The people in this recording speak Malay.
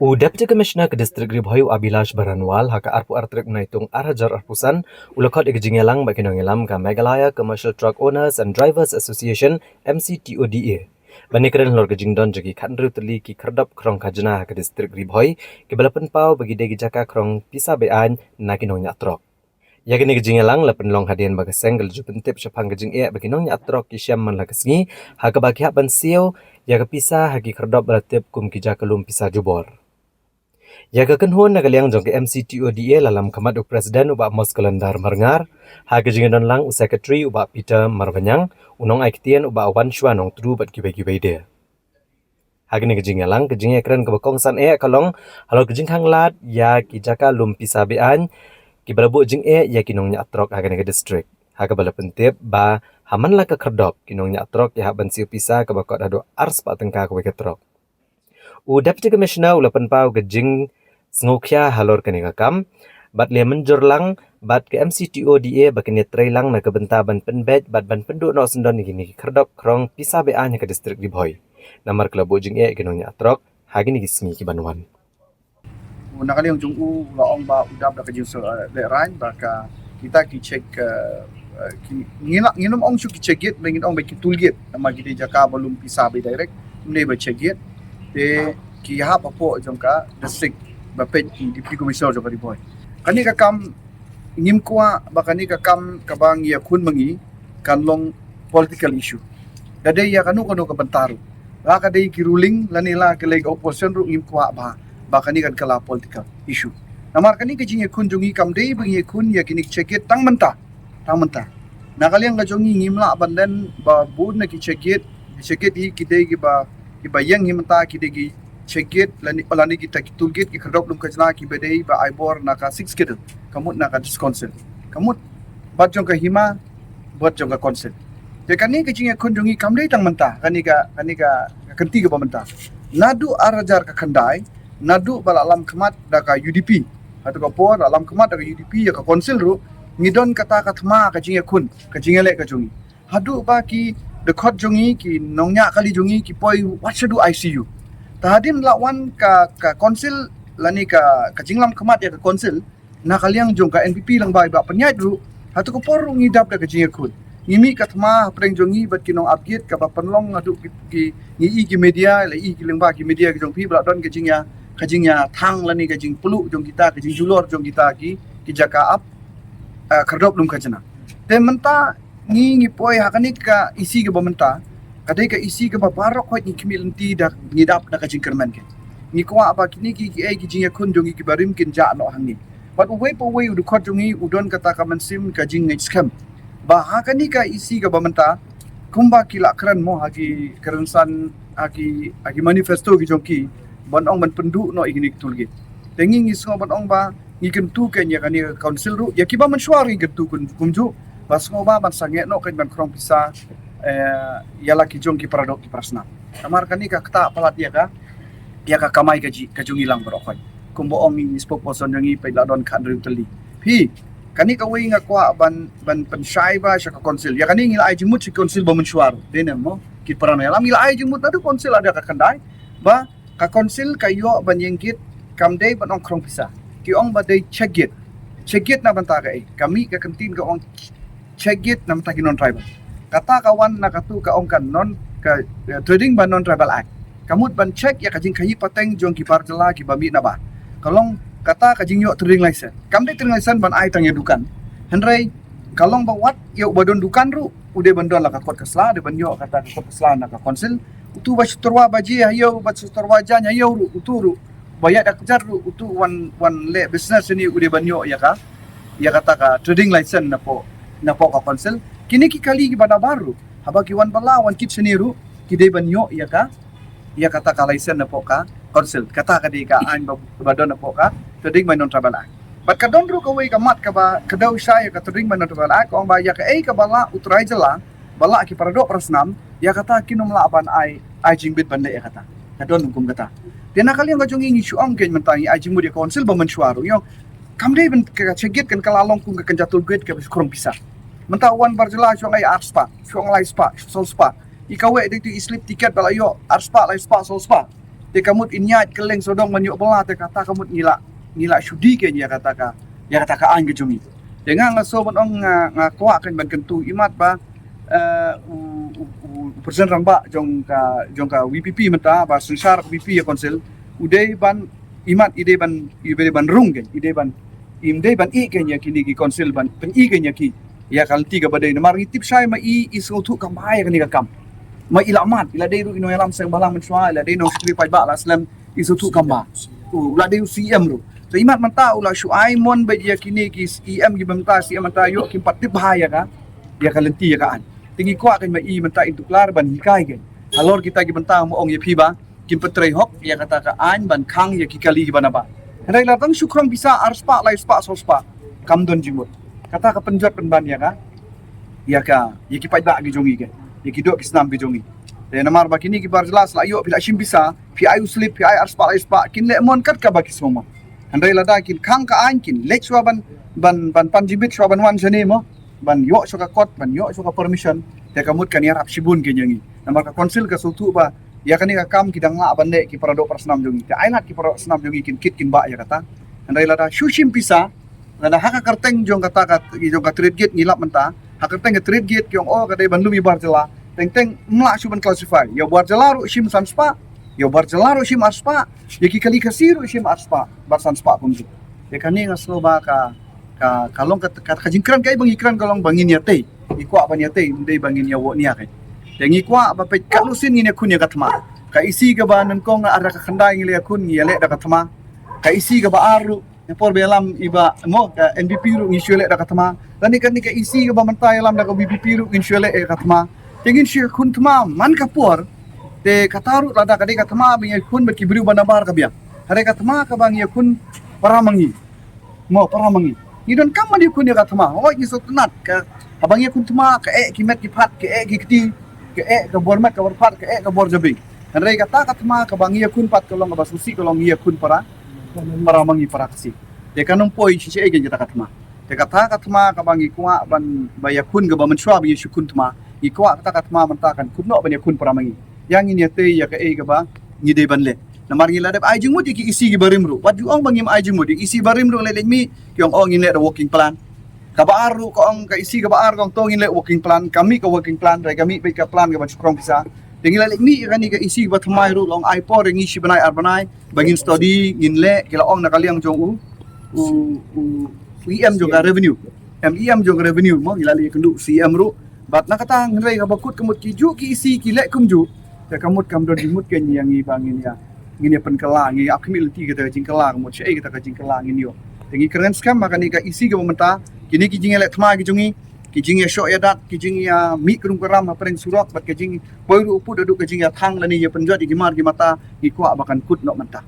Deputy Commissioner ke Distrik Ribhoy Abilash Baranwal haka arpu artrik menaitung arhajar arpusan ulakot igijingelang bagi nongelam ka Meghalaya Commercial Truck Owners and Drivers Association MCTODA. Bani keren lor gejingdon jagi khandru teli ki kerdap krong kajna ke Distrik Ribhoy ke balapan pau bagi degi jaka krong pisa bean na kinong nyatrok. Ya kini gejingelang lapan long hadian bagi senggel jupentip syapang gejing bagi nong nyatrok ki syam man lagasngi haka bagi hak ban siau ya ke pisa haki kerdap belatip kum ki jakalum pisa jubor. Ya kekenhuan nagaliang jong ke MCTODA lalam kamat Presiden ubak Mos Kalendar Marngar, haga jingan lang Secretary ubak Peter Marvanyang, unong aiktian ubak Wan Shua nong tru bat kibai-kibai dia. Haga ni kejing lang kejing ekran kebakongsan kalong halo kejing hang lat ya kijaka lumpisa bean kibalabu jing ya kinong nyatrok haga ni ke district. Haga bala pentip ba haman la ke kerdop kinong nyatrok ya ban siu pisa ke bakot ado ars pa tengka ke ketrok. Deputy Commissioner ulapan pau kejing Sngokya halor kani kakam, bat le menjurlang, bat ke MCTODA bakini trailang na kebentaban penbet, bat ban penduk no sendon gini kerdok krong pisa beanya ke distrik Ribhoy. Namar kelabu jing kinong nyatrok, hagi ni gismi ki banwan. Nakali yang jungku laong ba udap da kajing le rain baka kita ki check nginum ong su ki check it bengin ong ba ki tulgit nama gidi jaka belum pisa be direct mne ba check it de ki ha papo jongka district bapet Deputy Commissioner jong Ribhoy. Kani ka kam ngim kwa bakani ka kam kabang ya kun mangi kanlong political issue. Dadai ya kanu ka bentaru. La ka dai ki ruling lanila ke leg opposition ru ngim kwa ba bakani kan kala political issue. Namar kani ka jinge kun jongi kam dai bengi kun ya kini checket tang menta. Nakaliang ka jongi ngimla bandan ba bud na ki checket hi ki dai ki ba yang himta ki dai ki checket lani kita kitulgit ki kerdop dum kajna ki bedei ba aibor naka 6 kid kamut naka disconsel kamut bat jong ka hima buat jong ka konsel de kani ke jinga kunjungi kamdei tang menta kani ka kenti ka bamenta nadu arajar ka kandai nadu balalam kemat da ka UDP atau ka por alam kemat da ka UDP ya ka konsel ru ngidon kata katma ka jinga kun ka jinga le ka jongi hadu ba ki dekot jongi ki nongnya kali jongi ki poi what should do ICU tahadim lawan ka konsil lani ka jinglam kemat ya ka konsil nakaliang jong ka NPP lang ba penyait ru hatu ko por ngidap da ka jingakun ngimi katma preng jongi bat kinong update ka ba penlong adu ki ki media la ki lengba ki media ki jong pi bla don ka jingya thang lani ka jing pelu jong kita ka jing julor jong kita ki jaka up kerdop dum ka jana te menta ngi poi hakani ka isi ka bamenta kadai ka isi ka babarok hoy ni kimilenti da ngidap da kajing kerman ke ni kwa apa kini ki jinga kun jongi ki barim kin ja no hangi but we udu khot jongi udon kata ka mansim ka jing scam ba ha kani ka isi ka bamenta kumba ki lakran mo hagi kerensan hagi manifesto ki jongki bonong ban pendu no igini tulgit tengi ngi so bonong ba ngi kentu ken ya kani council ru ya ki ba mensuari kentu kun kumju bas ngoba ban sange no kan ban krong pisa yala ki jong ki paradok ki prasna kamar kani ka kta palat ya ka kamai ka jong ilang berokoi kumbo ong ni spokesperson ngi pe la don kan ru teli pi kani ka wi nga kwa ban pensyai ba sya ka konsil ya kani ngila ai jimut si konsil ba mensuar denem mo ki parana lam ngila ai jimut adu konsil ada ka kandai ba ka konsil ka yo ban yengkit kamdei ban ong krong pisa ki ong ba dei chegit na banta ka kami ka kantin ka ong chegit na mata ki non tribal kata kawan na katu ka ong kan non ka trading ban non tribal act kamut ban check ya kajing kayi pateng jong ki parjala ki bami na ba kalong kata kajing yo trading license kam de trading license ban ai tang ya dukan henrei kalong ba wat yo badon dukan ru ude bandon la ka kot kasla de ban yo kata ka kot kasla na ka konsil utu ba sutorwa baji ayo ba sutorwa janya yo ru uturu bayat dak jar ru utu one le business ni ude ban yo ya kata ka trading license na po ka konsil kini ki kali ki bada baru haba ki wan bala wan kit seniru ki de banyo ya kata ka license na po ka konsil kata ka di ka an badon na po ka trading by non tribal act but ka don ru ka way ka mat ka ba kadaw siya ya ka trading by non tribal act kung ba ya ka ka bala utray jala bala ki paradok prasnam ya kata kinom laban ai jingbit banda ya kata kadon kum kata dia nakali yang ka jongi ngi syuam ken mentangi ai jingmu dia konsil ba mensuaru yo kamdei ben ka cegit kan kalalong kung ka kanjatul gate ka kurang pisah mentawan barjela syong ai arspa syong lai spa sol spa ikawe itu islip tiket balayo arspa lai spa sol spa te kamut inyat keleng sodong manyuk bela te kata kamut ngila syudi ke ya kata ka an ke jungi dengan ngaso ban ong kwa kan ban kentu imat ba presiden ramba jong ka WPP mata ba sensar WPP ya konsil udai ban imat ide ban rung ke ide ban imde ban i ke nya kini ki konsil ban pen i ke nya ki ya kal tiga badai namar tip sai ma i isotu kam ai kan kam ma ila mat ila dei ru ino yalam sang balang mensua ila dei no skri pai ba la slam isotu kam ba ula dei CM ru so imat manta ula shu ai mon ba dia kini ki EM gi bamta CM manta yo ki pat tip bahaya ka ya kalenti ya ka an tingi kwa kan ma i manta itu klar ban hikai ke alor kita gi banta mo ong ye phi ba kim petrei hok ya kata ka an ban khang ya ki kali gi banaba Rai latang syukrong bisa arspa lai spa sospa kam don jimut kata ka penjot penban ya ka ya ki pai ba gi jongi ke ya ki dok ki snam gi jongi de namar ba kini ki bar jelas la yo bila shim bisa pi ayu slip pi ay arspa lai spa kin le mon kat ka ba ki soma andai lada kin khang ka an kin lek swa ban pan jibit swa ban wan jane mo ban yo so ka kot ban yo so ka permission de kamut kan ya rap shibun ke nyangi namar ka konsil ka sultu ba ya kani ka kam kidang la bande ki parado persnam jongi te ainat ki parado snam jongi kin kit kin ba ya kata andai lada shushim pisa lada haka karteng jong kata ka jong ka trade gate ngilap menta haka karteng ka trade gate kyong o kadai ban lumi bar jela teng mla suban classify ya bar jela ru shim sanspa ya bar jela ru shim arspa ya ki kali kasiru shim arspa bar sanspa kumju ya kani ngaslo ba ka kalong ka jingkran kai bang ikran kalong bangin ya tei ikwa ban ya tei ndai bangin ya wo nia kai yang ikwa apa pe kalusin ngine kun ya katma ka isi ga ba nan kong ara ka khandai ngile kun ngile da katma ka isi ga ba aru por belam iba mo ka NBP ru ngishule da katma tani kan ka isi ga ba mantai lam da ka BPP ru ngishule e katma tingin shi kun tma man ka por te kataru lada ka de katma bi kun ba kibru banabar ka biang hare katma ka bang ya kun paramangi ni don kam mani kun ya katma o ni so tunat ka abang ya kun tma ka kimet ki phat ka ki ke bormat ka borpat ke borjabi andai kata katma ka bangia kun pat kolong ba susi kolong ia kun para mangi para kasi de kanong poi si ege jata katma de kata katma ka bangi kwa ban baya kun ga ba menswa bi shukun tma ikwa kata katma mentakan kunno ban kun para mangi yang ini te ya ka e ga ba ni de ban le namar ngila de ai jingmu di ki isi gi barimru wat ju ong bangim ai jingmu di isi barimru le mi kyong ong ngile the working plan kabaaru ko ang kaisi kabaar kong tongin le working plan kami ka working plan rai kami be ka plan ka bachukrong pisa tingila le mi kani ka isi ba thamai ru long ai por ngi si banai arbanai bangin study ngin le kila ong nakaliang jong EM jong revenue MEM jong revenue mo ngila le kendu CM ru bat nakata ngrai ka bakut kemut ki ju ki isi ki le kumju ta kamut kam do dimut ke yang ngi bangin ya ngini pen kala ngi accountability ka jingkala kemut sei ka jingkala ngin yo tingi keren scam makani ka isi ka menta kini kijing elek thma kijungi kijing ya syok ya dat kijing ya mi kerung keram apa yang surak bat kijing boy ru upu duduk kijing ya thang lani ya penjat di gimar di mata ikwa bakan kut nok mentah